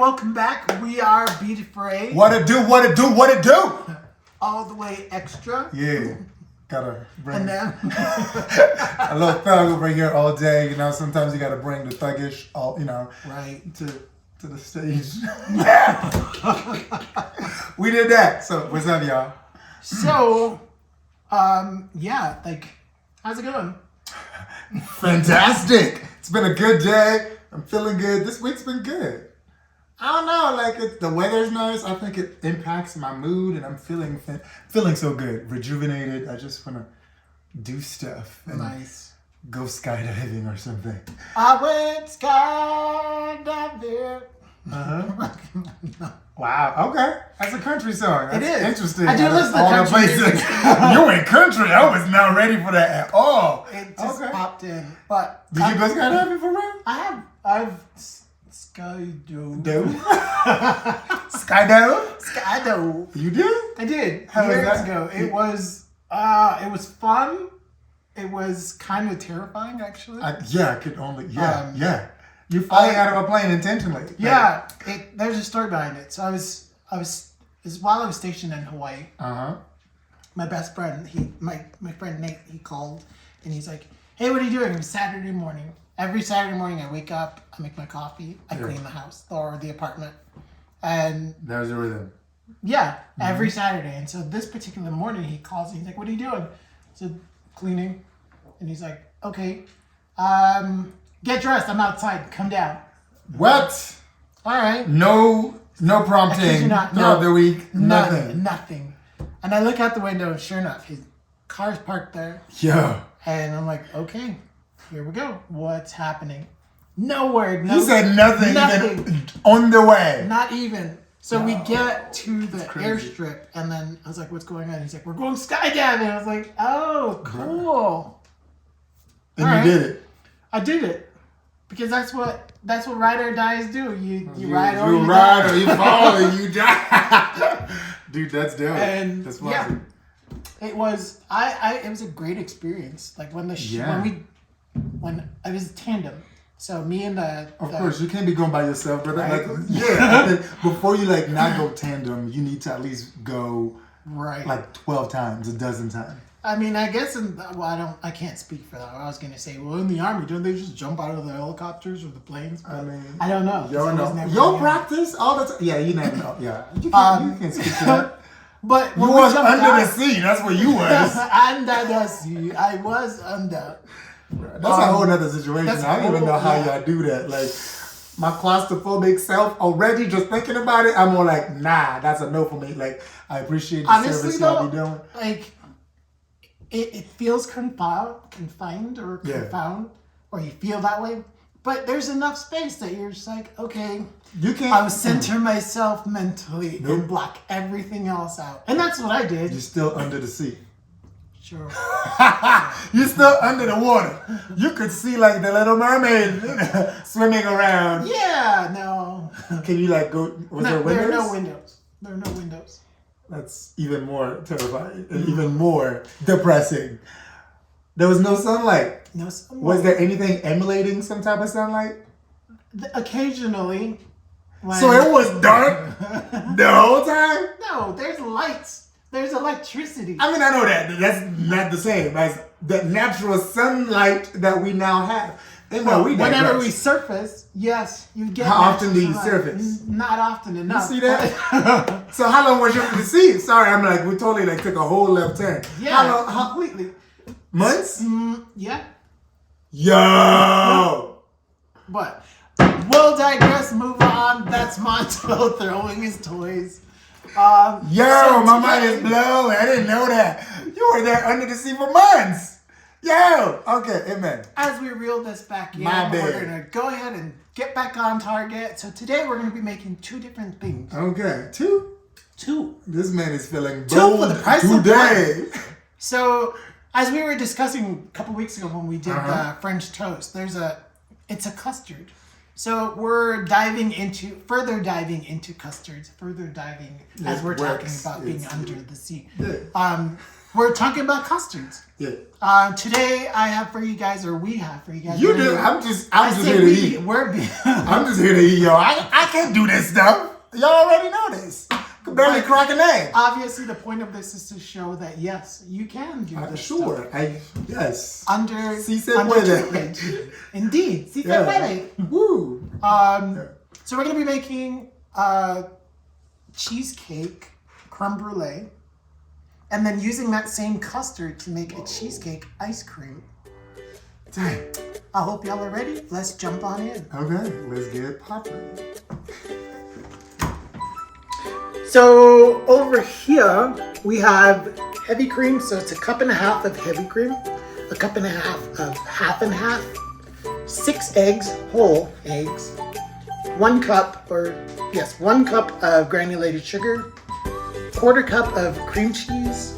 welcome back. We are Beat Afraid. What it do, what it do, what it do? All the way extra. Yeah. Gotta bring And then a little thug over here all day. You know, sometimes you gotta bring the thuggish, all right to the stage. We did that. So what's up, y'all? So, yeah, like, how's it going? Fantastic. It's been a good day. I'm feeling good. This week's been good. I don't know, like the weather's nice. I think it impacts my mood, and I'm feeling so good, rejuvenated. I just want to do stuff and Nice. go skydiving or something. I went skydiving. Wow. Okay, that's a country song. That's It is. interesting. I do listen to all the country places. music. You in country? I was not ready for that at all. It just popped in. But Did you go skydiving for real? I've skydove. Skydove? Skydove. You did? I did. How was years that? ago. It was fun. It was kind of terrifying, actually. I could only. Yeah. You falling out of a plane intentionally. Yeah. There's a story behind it. So it was while I was stationed in Hawaii. My best friend, my friend Nate, he called and he's like, "Hey, what are you doing?" It was Saturday morning. Every Saturday morning, I wake up, I make my coffee, I clean the house or the apartment, and That was your rhythm. yeah, every Saturday. And so this particular morning, he calls and he's like, "What are you doing?" I said, "Cleaning," and he's like, "Okay, get dressed. I'm outside. Come down." What? All right. No I kid prompting you not. throughout No. the week. Nothing. Nothing. And I look out the window, and sure enough, his car's parked there. Yeah. And I'm like, okay, here we go. What's happening? No word. No. He said nothing. Nothing. Even on the way. Not even. So we Wow. get to the airstrip, and then I was like, what's going on? He's like, we're going skydiving. I was like, oh, cool. And All right. you did it. I did it. Because that's what ride or dies do. You ride or you you ride die. or you fall or you die. Dude, that's dope. And that's yeah, awesome. it was it was a great experience. Like when when I was tandem. So me and Of course, you can't be going by yourself, brother. Right. Like, before you not go tandem, you need to at least go right. like 12 times, a dozen times. I mean, I guess I can't speak for that. I was gonna say, well, in the Army, don't they just jump out of the helicopters or the planes? But I don't know. You'll practice all the time. Yeah, you never know. Yeah, you can speak to that. But You was under the sea. That's where you was. Under the sea. I was under. That's a whole other situation. I don't even know how y'all do that. Like, my claustrophobic self already, just thinking about it, I'm more like, nah, that's a no for me. Like, I appreciate the service y'all be doing. Like, it feels confined or confound, or you feel that way. But there's enough space that you're just like, okay, You can't. I'll center myself mentally and block everything else out. And that's what I did. You're still under the sea. Sure. You're still under the water. You could see like the Little Mermaid swimming around. Yeah, no. Can you go? There windows? There are no windows. There are no windows. That's even more terrifying and even more depressing. There was no sunlight. No sunlight. Was there anything emulating some type of sunlight? Occasionally. So it was dark the whole time? No, there's lights. There's electricity. I mean, I know that. That's not the same as the natural sunlight that we now have. Whenever we surface, yes, you get. How often do you surface? Not often enough. You see that? So how long was you under the sea? Sorry, we totally took a whole left turn. Yeah, how long? completely. Months? Yeah. Yo! But we'll digress, move on. That's Monto throwing his toys. My mind is blown. I didn't know that. You were there under the sea for months. Yo! Okay, amen. As we reel this back in, My bad. we're going to go ahead and get back on target. So today we're going to be making two different things. Okay, two? This man is feeling Two bold for the price of today. one. So, as we were discussing a couple weeks ago when we did the French toast, it's a custard. So we're further diving into custards, as we're talking about being under the sea. Yeah. we're talking about custards. Yeah. Today I have for you guys, or we have for you guys. You do. I'm just here to eat. I'm just here to eat, yo. I can't do this stuff. Y'all already know this. I can barely crack an egg. Obviously, the point of this is to show that yes, you can do this. Sure. Stuff. Yes. Under treatment. Indeed. Si se puede. Woo. So we're gonna be making cheesecake creme brulee, and then using that same custard to make a cheesecake ice cream. Dang. I hope y'all are ready. Let's jump on in. Okay, let's get it popping. So over here we have heavy cream. So it's a cup and a half of heavy cream, a cup and a half of half and half, 6 eggs, whole eggs, 1 cup of granulated sugar, 1/4 cup of cream cheese,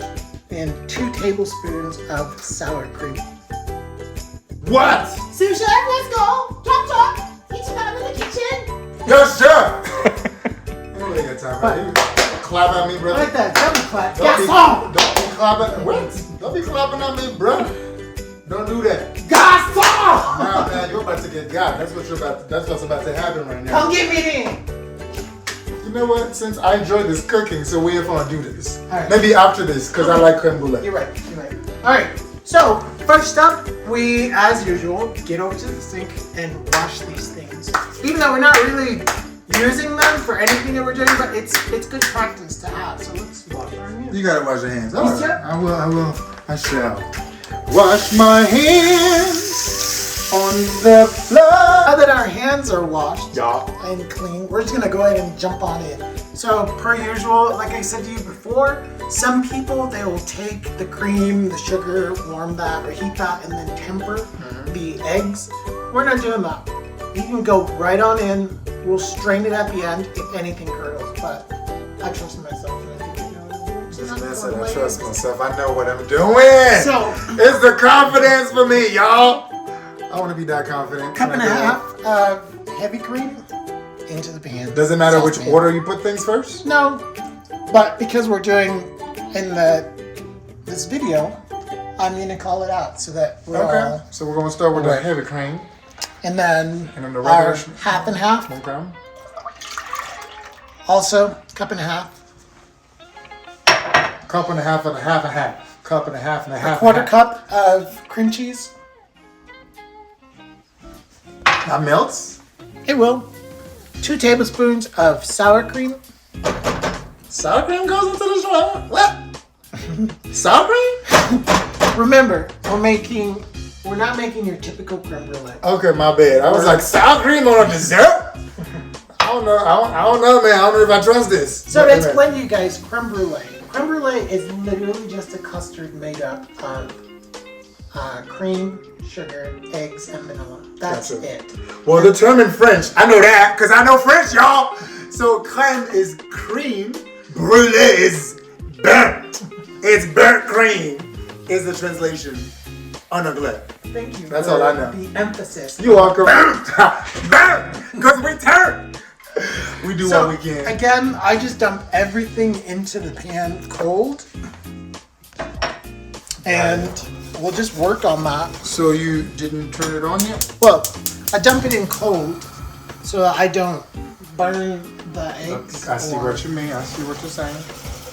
and 2 tablespoons of sour cream. What? Sous chef, let's go. Chop. Each time in the kitchen. Yes, chef. I don't got time for you. Clap at me, brother. Like that. Don't clap. Don't be Gaston. clapping. What? Don't be clapping at me, bro. Don't do that. Gaston. Nah, man, you're about to get got. That's what's about to happen right now. Come get me then. You know what? Since I enjoy this cooking, so we're gonna do this. All right. Maybe after this, because I like creme brulee. You're right. All right. So first up, we, as usual, get over to the sink and wash these things. Even though we're not really using them for anything that we're doing, but it's good practice to have. So let's wash our hands. You gotta wash your hands. Yes, sir. I shall. Wash my hands on the floor. Now that our hands are washed Yeah. and clean, we're just gonna go ahead and jump on in. So per usual, like I said to you before, some people, they will take the cream, the sugar, warm that or heat that, and then temper the eggs. We're not doing that. You can go right on in. We'll strain it at the end if anything curdles, but I trust myself. And I think Listen, I trust myself. I know what I'm doing. So it's the confidence for me, y'all. I want to be that confident. cup and a half of heavy cream into the pan. Does it matter which Saucepan. order you put things first? No, but because we're doing in this video, I'm gonna call it out so that we're all, So we're gonna start with the heavy cream, and then the our regular half and half. Okay. Also, cup and a half. Cup and a half and a half and a half. Cup and a half and a half. 1/4 cup of cream cheese. That melts. It will. 2 tablespoons of sour cream. Sour cream goes into the shower. What? Sour cream? Remember, we're not making your typical creme brulee. Okay, my bad. I was like, sour cream on a dessert? I don't know. I don't know, man. I don't know if I trust this. So to explain to you guys, creme brulee. Creme brulee is literally just a custard made up of cream, sugar, eggs, and vanilla. That's it. Well, the term in French, I know that because I know French, y'all. So crème is cream, brûlée is burnt. It's burnt cream is the translation. Unugly. Thank you. That's all I know. The emphasis. You are correct. Burnt, because we turn. We do what we can. Again, I just dump everything into the pan cold. And we'll just work on that. So you didn't turn it on yet? Well, I dump it in cold so that I don't burn the eggs. I see what you mean. I see what you're saying.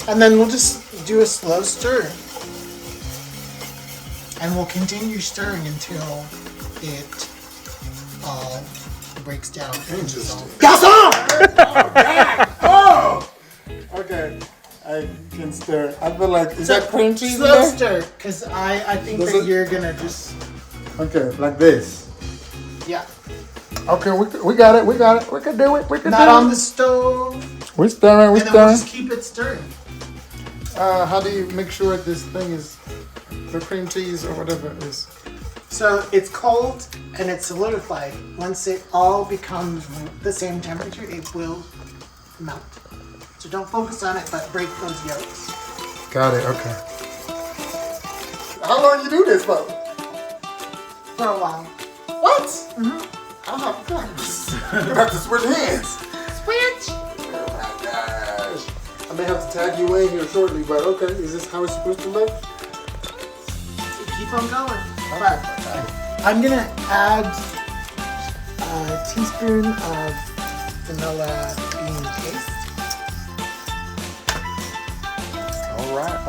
And then we'll just do a slow stir. And we'll continue stirring until it all breaks down. Interesting. Gaston! Oh, God! Oh! Okay. I can stir. I feel like, is that cream cheese in Slow there? stir, because I think Does that it- you're gonna just, Okay, like this. yeah. Okay, we got it. We got it. We can do it. We can Not do on it. the stove. We're stirring. We're And then we'll stirring. just keep it stirring. How do you make sure this thing is the cream cheese or whatever it is? So it's cold and it's solidified. Once it all becomes the same temperature, it will melt. So don't focus on it, but break those yolks. Got it. Okay. How long you do this for? For a while. What? Mm-hmm. I don't have time. You have to switch hands. Switch! Oh my gosh. I may have to tag you in here shortly, but okay. Is this how it's supposed to look? keep on going. But I'm gonna add a teaspoon of vanilla bean paste. All right.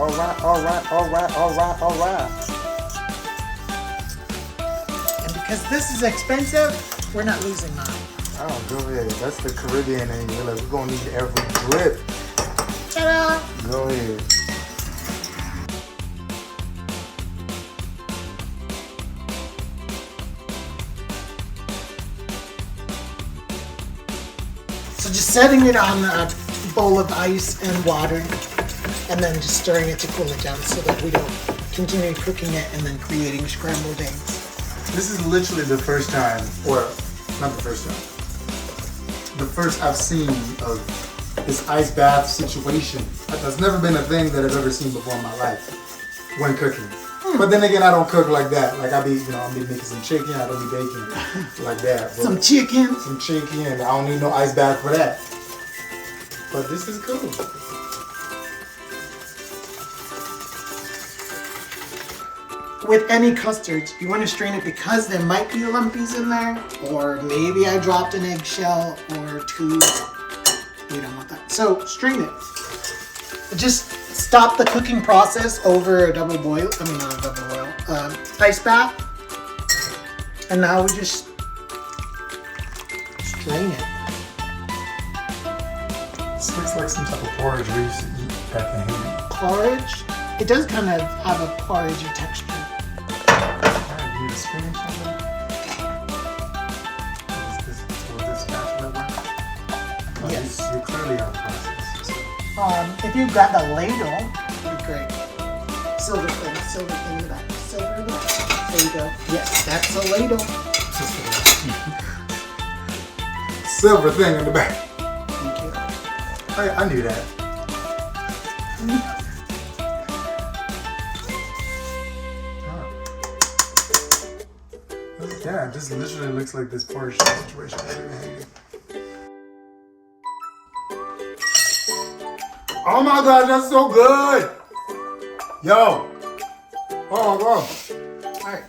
And because this is expensive, we're not losing money. Oh, go ahead. That's the Caribbean in you. We're gonna need every drip. Ta-da! Go ahead. So just setting it on a bowl of ice and water, and then just stirring it to cool it down so that we don't continue cooking it and then creating scrambled eggs. This is literally the first time, or not the first time, the first I've seen of this ice bath situation. That's never been a thing that I've ever seen before in my life when cooking. But then again, I don't cook like that. Like I'll be making some chicken. I don't be baking like that. But Some chicken. and I don't need no ice bath for that. But this is cool. With any custard, you want to strain it because there might be lumpies in there, or maybe I dropped an eggshell or two. We don't want that. So strain it. Just stop the cooking process over a double boil. I mean, not a double boil. Ice bath. And now we just strain it. This looks like some type of porridge we used to eat back in Haiti. Porridge. It does kind of have a porridgey texture. Alright, you need a spoon or something? Will this spatula work? Yes. You're clearly on process. If you grab a ladle, it'd be great. Silver thing in the back. Silver in the back. There you go. Yes, that's a ladle. Silver thing in the back. Thank you. I knew that. Yeah, this literally looks like this porridge situation. Oh my gosh, that's so good! Yo! Oh my god. Alright.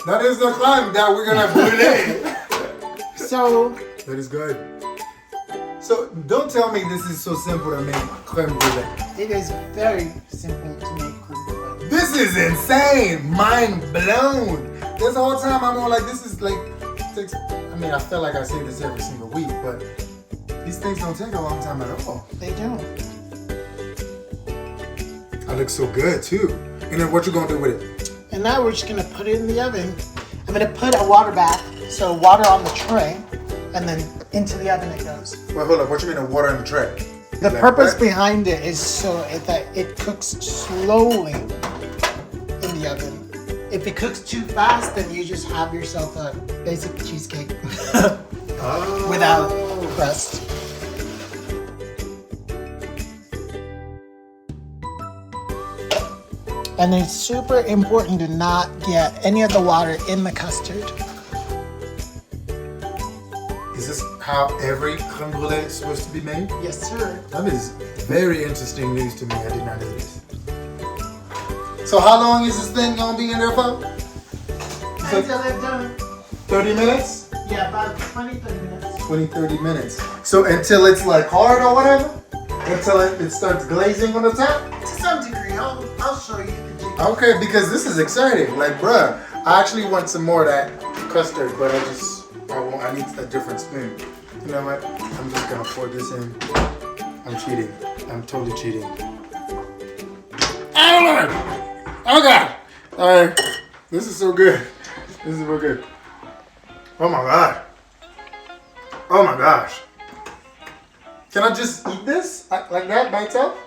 That is the crème that we're gonna brûler. So, That is good. So, don't tell me this is so simple to make crème brûlée. it is very simple to make crème brûlée. This is insane! Mind blown! This whole time I'm all like, this is like, takes, I mean, I feel like I say this every single week, but these things don't take a long time at all. They don't. It looks so good too. And then what you gonna do with it? And now we're just gonna put it in the oven. I'm gonna put a water bath, so water on the tray, and then into the oven it goes. Wait, hold up. What you mean the water in the tray? The Like purpose that? behind it is so that it cooks slowly in the oven. If it cooks too fast, then you just have yourself a basic cheesecake without crust. And it's super important to not get any of the water in the custard. Is this how every crème brûlée is supposed to be made? Yes, sir. That is very interesting news to me. I did not know this. So how long is this thing gonna be in there for? Until they're done. 30 minutes? Yeah, about 20, 30 minutes. 20, 30 minutes. So until it's like hard or whatever? Until it starts glazing on the top? To some degree, I'll show you the jig. Okay, because this is exciting. Like, bruh, I actually want some more of that custard, but I need a different spoon. You know what? I'm just gonna pour this in. I'm cheating. I'm totally cheating. Oh Lord! Oh God! Alright. This is so good. This is real good. Oh my God. Oh my gosh. Can I just eat this? Like that by itself?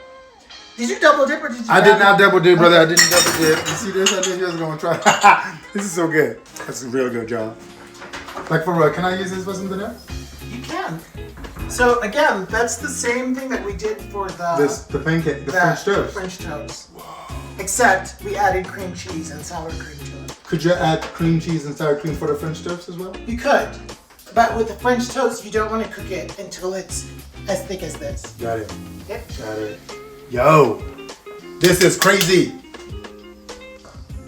Did you double dip or did you? I did not double dip, brother. I didn't double dip. You see this? I think you was gonna try. This is so good. That's a real good job. Like for real, can I use this for something else? You can. So again, that's the same thing that we did for The pancake, the French toast. French toast. Except we added cream cheese and sour cream to it. Could you add cream cheese and sour cream for the French toast as well? You could, but with the French toast, you don't want to cook it until it's as thick as this. Got it. Yep. Got it. Yo, this is crazy.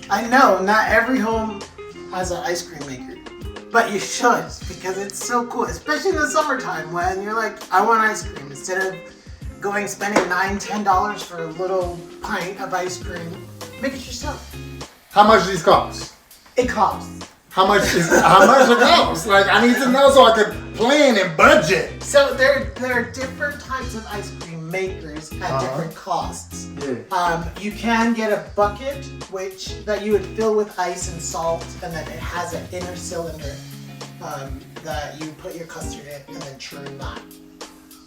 I know not every home has an ice cream maker, but you should because it's so cool, especially in the summertime when you're like, I want ice cream. Instead of spending $9-10 for a little pint of ice cream, make it yourself. How much do these cost? It costs. How much it costs? Like, I need to know so I can plan and budget. So there are different types of ice cream makers at different costs. Yeah. You can get a bucket that you would fill with ice and salt, and then it has an inner cylinder that you put your custard in and then churn that.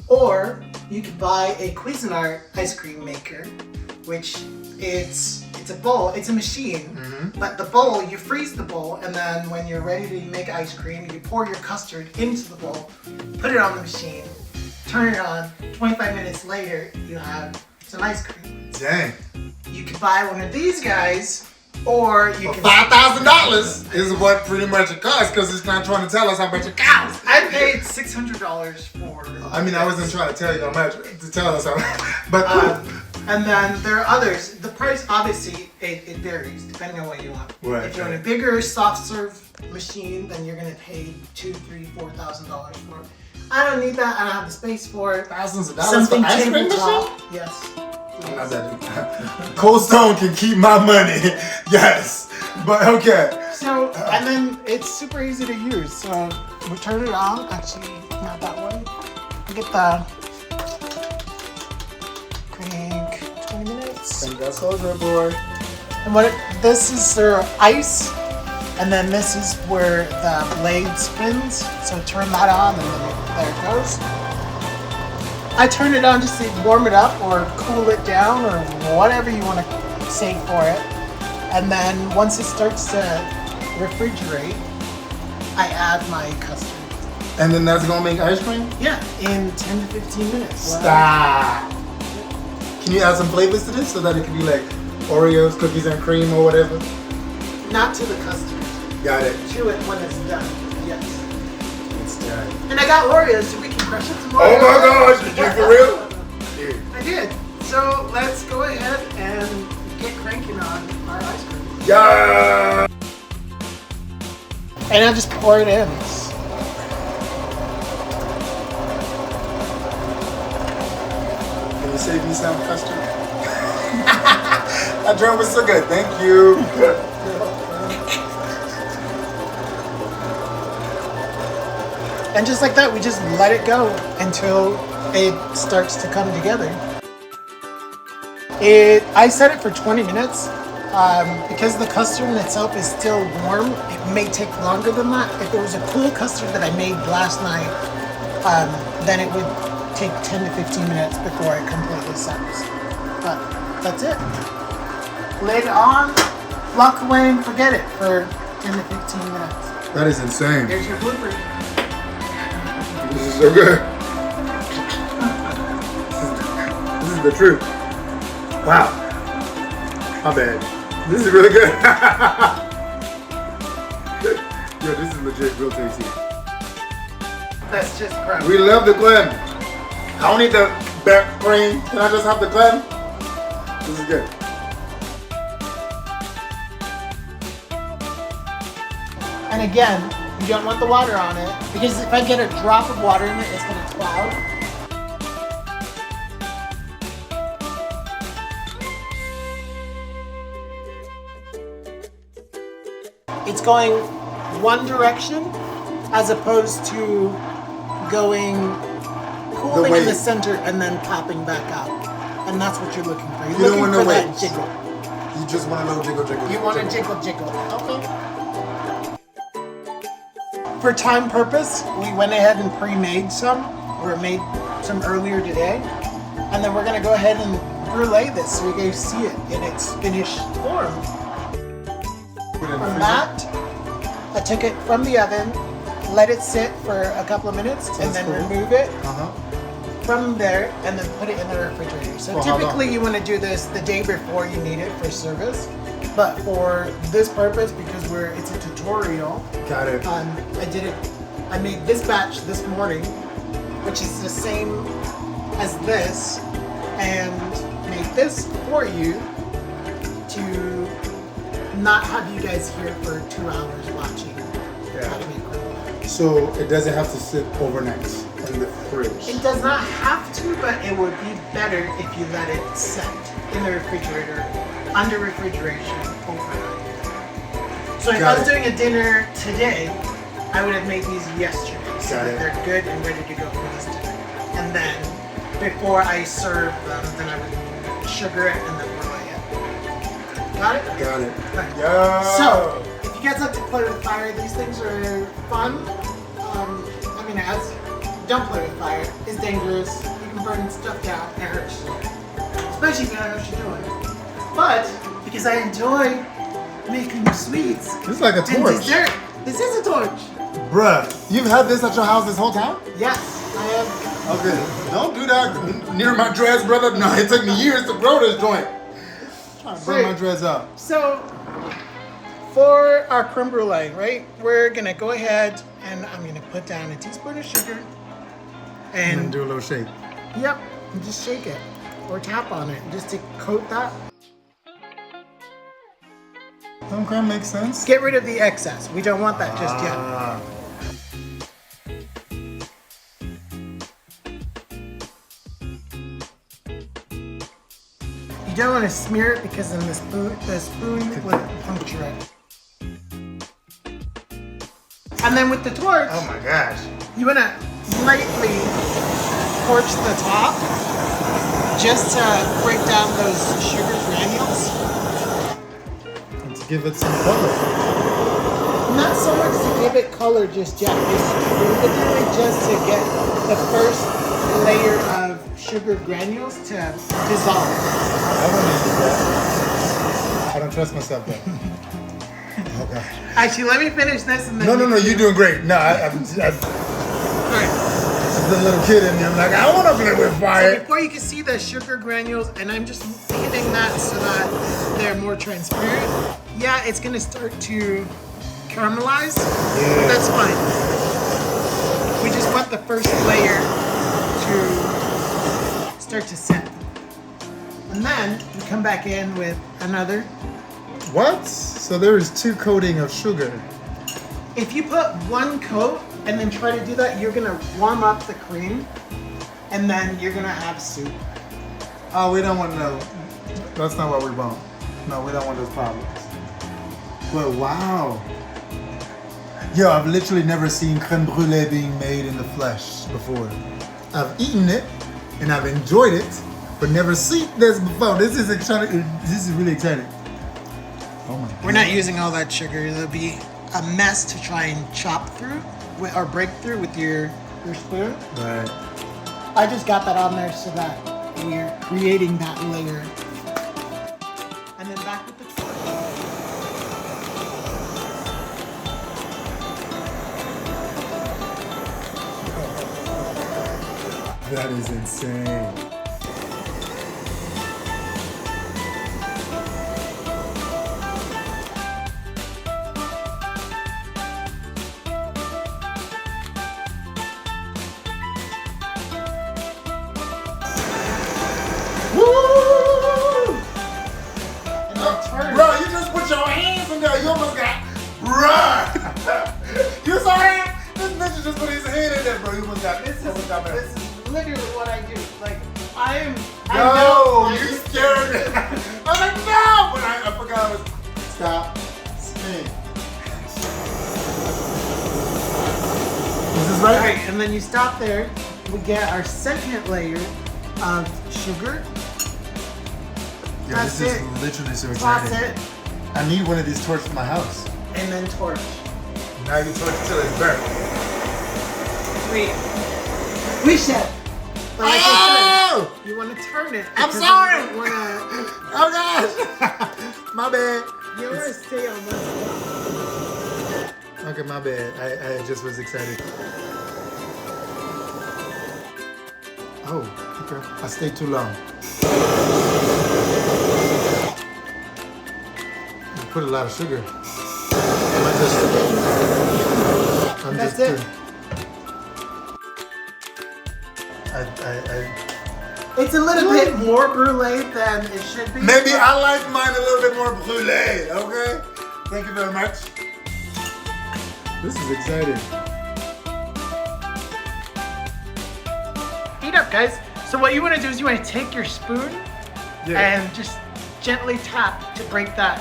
Or you could buy a Cuisinart ice cream maker, which it's a bowl, it's a machine, but the bowl, you freeze the bowl, and then when you're ready to make ice cream, you pour your custard into the bowl, put it on the machine, turn it on, 25 minutes later, you have some ice cream. Dang. You could buy one of these guys, or you can... $5,000 is what pretty much it costs, because it's not trying to tell us how much it costs. I paid $600 for... I mean, I wasn't trying to tell you how much, to tell us how much, but cool. And then there are others. The price, obviously, it varies depending on what you want. Right, If you want a bigger soft serve machine, then you're gonna pay $2,000, $3,000, $4,000 for it. I don't need that. I don't have the space for it. Thousands of dollars Something for ice cream machine? tabletop. Yes. I'm not that Cold Stone can keep my money. Yes. But okay. So, and then it's super easy to use. So we turn it on. Actually, not that one. We get the crank 20 minutes. Thank that soldier boy. And this is their ice, and then this is where the blade spins. So turn that on, and then there it goes. I turn it on just to warm it up or cool it down or whatever you want to say for it. And then once it starts to refrigerate, I add my custard. And then that's gonna make ice cream? Yeah, in 10 to 15 minutes. Stop. Can you add some flavors to this so that it can be like Oreos, cookies and cream or whatever? Not to the custard. Got it. To it when it's done. Yes. It's done. And I got Oreos, so we can crush it some more. Oh my gosh, did you for real? Dude. I did. So let's go ahead and get cranking on our ice cream. Yeah. And I'll just pour it in. Can you save me some custard? That drone was so good. Thank you. And just like that, we just let it go until it starts to come together. I set it for 20 minutes. Because the custard in itself is still warm, it may take longer than that. If it was a cool custard that I made last night, then it would take 10 to 15 minutes before it completely sets. But that's it. Lid on, lock away and forget it for 10 to 15 minutes. That is insane. There's your blooper. This is so good. This is the truth. Wow. My bad. This is really good. Yo, this is legit real tasty. That's just crème. We love the Crème. I don't need the back cream. Can I just have the Crème? This is good. And again, you don't want the water on it because if I get a drop of water in it, it's going to cloud. It's going one direction as opposed to going cooling in the center and then popping back out. And that's what you're looking for. You're looking for that jiggle. You just want a little jiggle, jiggle. You want a jiggle, jiggle. Okay. For time purpose, we went ahead and pre-made some, or made some earlier today. And then we're gonna go ahead and brûlée this so you guys see it in its finished form. From that, I took it from the oven, let it sit for a couple of minutes, and then remove it from there, and then put it in the refrigerator. So typically you want to do this the day before you need it for service, but for this purpose, because it's a tutorial, got it. I made this batch this morning, which is the same as this, and made this for you to not have you guys here for 2 hours watching how to make crème brûlée. So it doesn't have to sit overnight in the fridge. It does not have to, but it would be better if you let it set in the refrigerator, under refrigeration, overnight. So if I was doing a dinner today, I would have made these yesterday, so that they're good and ready to go for this dinner. And then before I serve them, then I would sugar it and then brûlée it. Got it? Got it. Right. Yeah. So if you guys like to play with fire, these things are fun. I mean, don't play with fire. It's dangerous. You can burn stuff down. It hurts. Especially if you don't know what you're doing. But because I enjoy making sweets. This is like a torch. And dessert. This is a torch. Bruh, you've had this at your house this whole time? Yes, I have. Okay, don't do that near my dress, brother. No, it took me years to grow this joint. Trying to burn my dress up. So, for our crème brûlée, right, we're gonna go ahead and I'm gonna put down a teaspoon of sugar and do a little shake. Yep, and just shake it or tap on it just to coat that. Okay, makes sense. Get rid of the excess. We don't want that just yet. You don't want to smear it because then the spoon would puncture it. And then with the torch, Oh my gosh. you want to lightly torch the top just to break down those sugar granules. And to give it some color. Not so much to give it color just yet. It's literally just to get the first layer of sugar granules to dissolve. I wouldn't do that. I don't trust myself though. Oh gosh. Actually, let me finish this and then. No, you're doing great. No, I'm Alright. the little kid in me. I'm like, I want to play with So fire. before you can see the sugar granules, and I'm just hitting that so that they're more transparent. Yeah, it's gonna start to caramelize. Yeah. That's fine. We just want the first layer to start to set. And then we come back in with another. What? So there is 2 coating of sugar. If you put 1 coat and then try to do that, you're gonna warm up the cream and then you're gonna have soup. Oh, we don't want no. That's not what we want. No, we don't want those problems. But wow. Yo, I've literally never seen crème brûlée being made in the flesh before. I've eaten it and I've enjoyed it, but never seen this before. This is exciting. This is really exciting. Oh my God. We're not using all that sugar. It'll be a mess to try and chop through or break through with your spoon. Right. I just got that on there so that we're creating that layer. And then back with the torch. That is insane. Bro, you just put your hands in there. You almost got. Bruh! You saw that? This bitch just put his hand in there, bro. You almost got. This is literally what I do. Like, I No, you scared me. I'm like, no! But I forgot I was. Stop. Spin. Is this right? Alright, and then you stop there. We get our second layer of sugar. Yeah, That's this it. is literally so Toss exciting. it. I need one of these torches for my house. And then torch. Now you torch it till it's burnt. We should. But like I Oh! said, you want to turn it. I'm because sorry. You want to. Oh gosh! My bad. You want to stay on one spot. Okay, my bad. I just was excited. Oh, okay. I stayed too long. You put a lot of sugar. That's it. It's a little bit more brulee than it should be. Maybe I like mine a little bit more brulee, okay? Thank you very much. This is exciting. Heat up, guys. So what you want to do is you want to take your spoon and just gently tap to break that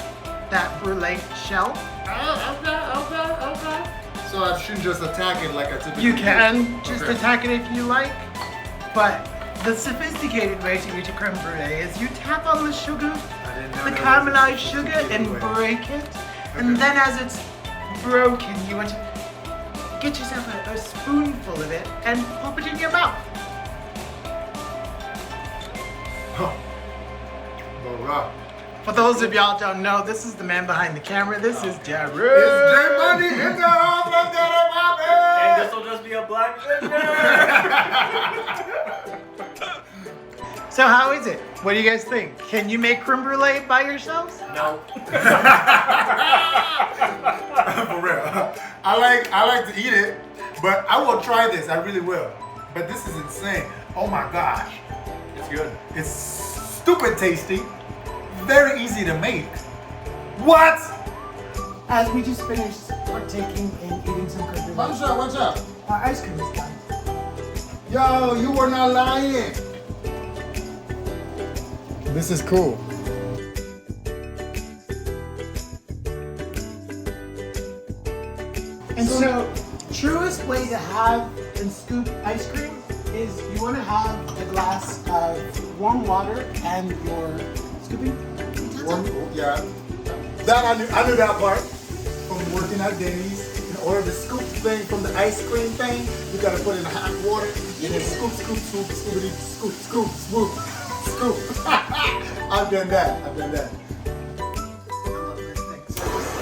brulee shell. Okay. So I shouldn't just attack it like I typically You can just attack it if you like, but the sophisticated way to eat a creme brulee is you tap on the sugar, the caramelized sugar, and break it. And then as it's broken, you want to get yourself a spoonful of it and pop it in your mouth. For those of y'all who don't know, this is the man behind the camera. This is Jared. It's J Money in the house. Let's get it poppin'. And this will just be a black finger. So how is it? What do you guys think? Can you make creme brulee by yourselves? No. For real. I like to eat it, but I will try this. I really will. But this is insane. Oh my gosh. It's good. It's stupid tasty. Very easy to make. What? As we just finished partaking in eating some creme brulee, Watch out. our ice cream is done. Yo, you were not lying. This is cool. And so, truest way to have and scoop ice cream is you want to have a glass of warm water and your scooping. Yeah. That I knew that part from working at Denny's. In order to scoop thing from the ice cream thing, you gotta put it in hot water and then scoop, scoopity, scoop. I've done that. I love this thing. So just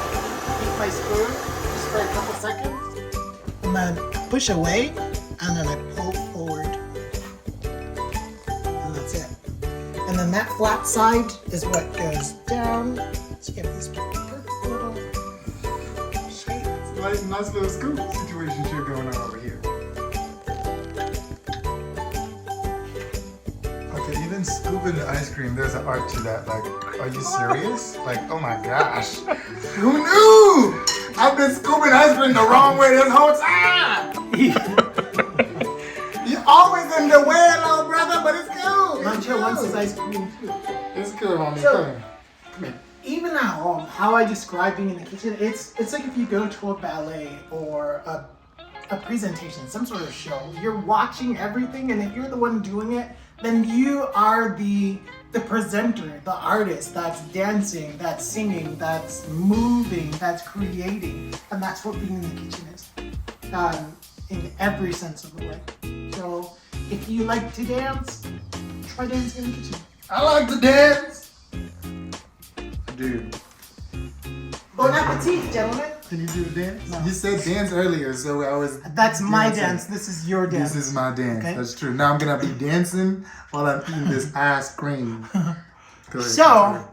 keep my spoon just for a couple seconds, and then push away, and then I pull forward, and that's it. And then that flat side is what goes down. So you get this perfect little shape. Nice little scoop situation shit going on over here. Okay, even scooping the ice cream, there's an art to that. Like, are you serious? Like, oh my gosh. Who knew? I've been scooping ice cream the wrong way this whole time. You're always in the way, little brother, but it's cool. Mancha wants his ice cream too. It's cool, homie. So- Come here. Even at home, how I describe being in the kitchen, it's like if you go to a ballet or a presentation, some sort of show. You're watching everything, and if you're the one doing it, then you are the presenter, the artist that's dancing, that's singing, that's moving, that's creating, and that's what being in the kitchen is, in every sense of the way. So if you like to dance, try dancing in the kitchen. I like to dance. Dude. Bon appetit, gentlemen. Can you do the dance? No. You said dance earlier, so I was. That's my dancing. dance. This is your dance. This is my dance. Okay. That's true. Now I'm gonna be dancing while I'm eating this ice cream. Go ahead. So,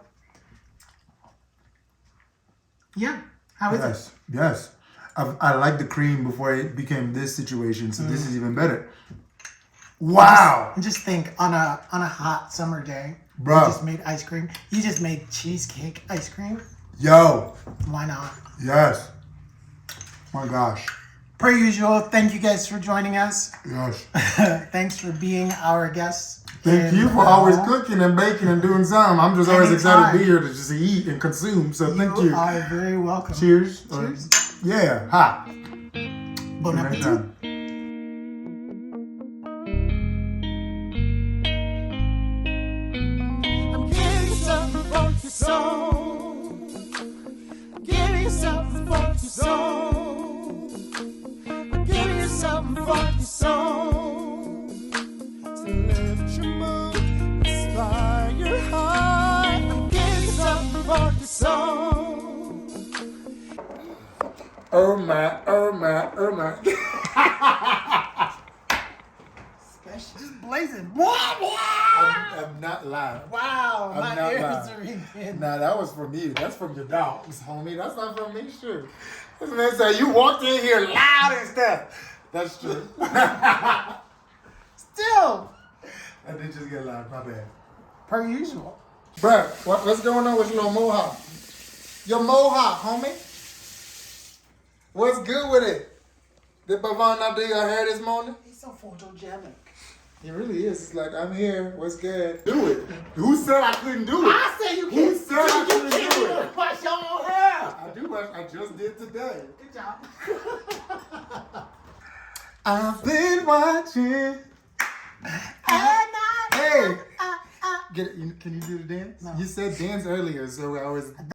yeah. How is it? Yes. I like the cream before it became this situation, so this is even better. Wow. Just think on a hot summer day, Bro. you just made ice cream. You just made cheesecake ice cream. Yo. Why not? Yes. My gosh. Per usual, thank you guys for joining us. Yes. Thanks for being our guests. Thank you for always cooking and baking and doing something. I'm just always excited to be here to just eat and consume. So thank you. You are very welcome. Cheers. Cheers. Yeah. Ha. Bon Next appetit. time. I'm getting something funky soul. I'm getting something funky soul. I'm getting you something funky soul. To lift your mood, inspire your heart. I'm getting something funky soul. Oh my. Just blazing. I'm not lying. Wow, I'm my not ears lying. are ringing. Nah, that was from you. That's from your dogs, homie. That's not from me, sure. This man said you walked in here loud and stuff. That's true. Still. I did just get loud. My bad. Per usual. Bruh, what's going on with your little mohawk? Your mohawk, homie. What's good with it? Did Bavon not do your hair this morning? He's so photogenic. He really is. It's like, I'm here. What's good? Do it. Who said I couldn't do it? I said you Who can't. said I couldn't do it? even wash your own hair. I do what I just did today. Good job. I've been watching. Hey! Get it, can you do the dance? No. You said dance earlier, so I was